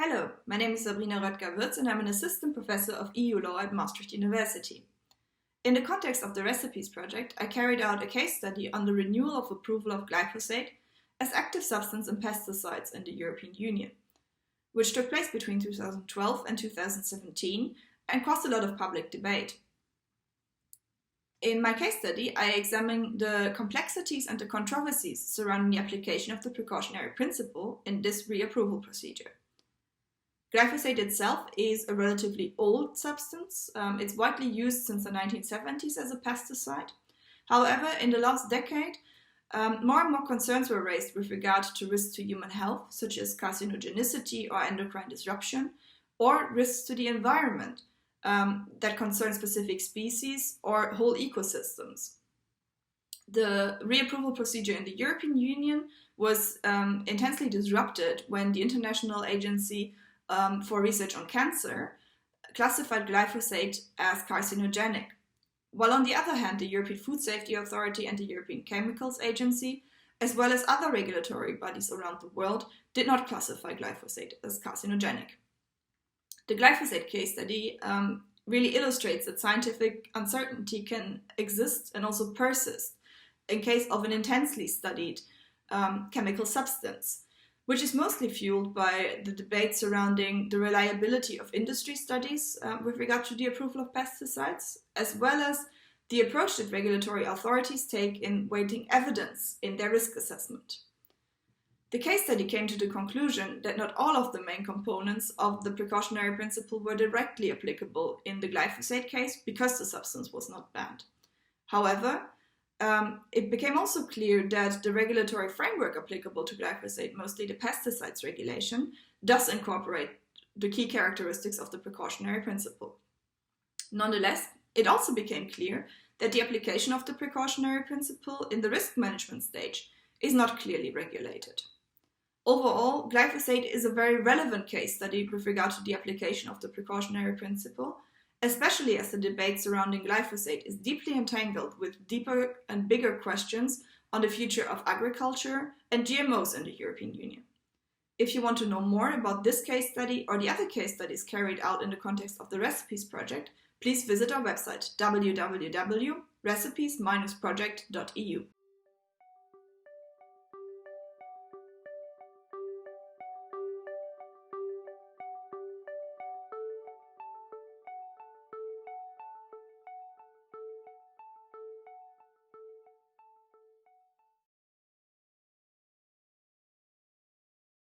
Hello, my name is Sabrina Röttger-Wirtz and I'm an assistant professor of EU law at Maastricht University. In the context of the Recipes project, I carried out a case study on the renewal of approval of glyphosate as active substance in pesticides in the European Union, which took place between 2012 and 2017 and caused a lot of public debate. In my case study, I examined the complexities and the controversies surrounding the application of the precautionary principle in this reapproval procedure. Glyphosate itself is a relatively old substance. It's widely used since the 1970s as a pesticide. However, in the last decade, more and more concerns were raised with regard to risks to human health, such as carcinogenicity or endocrine disruption, or risks to the environment that concern specific species or whole ecosystems. The reapproval procedure in the European Union was intensely disrupted when the International Agency for Research on Cancer classified glyphosate as carcinogenic, while on the other hand the European Food Safety Authority and the European Chemicals Agency, as well as other regulatory bodies around the world, did not classify glyphosate as carcinogenic. The glyphosate case study really illustrates that scientific uncertainty can exist and also persist in case of an intensely studied chemical substance, which is mostly fueled by the debate surrounding the reliability of industry studies with regard to the approval of pesticides, as well as the approach that regulatory authorities take in weighting evidence in their risk assessment. The case study came to the conclusion that not all of the main components of the precautionary principle were directly applicable in the glyphosate case because the substance was not banned. However, it became also clear that the regulatory framework applicable to glyphosate, mostly the Pesticides Regulation, does incorporate the key characteristics of the precautionary principle. Nonetheless, it also became clear that the application of the precautionary principle in the risk management stage is not clearly regulated. Overall, glyphosate is a very relevant case study with regard to the application of the precautionary principle, especially as the debate surrounding glyphosate is deeply entangled with deeper and bigger questions on the future of agriculture and GMOs in the European Union. If you want to know more about this case study or the other case studies carried out in the context of the Recipes project, please visit our website www.recipes-project.eu.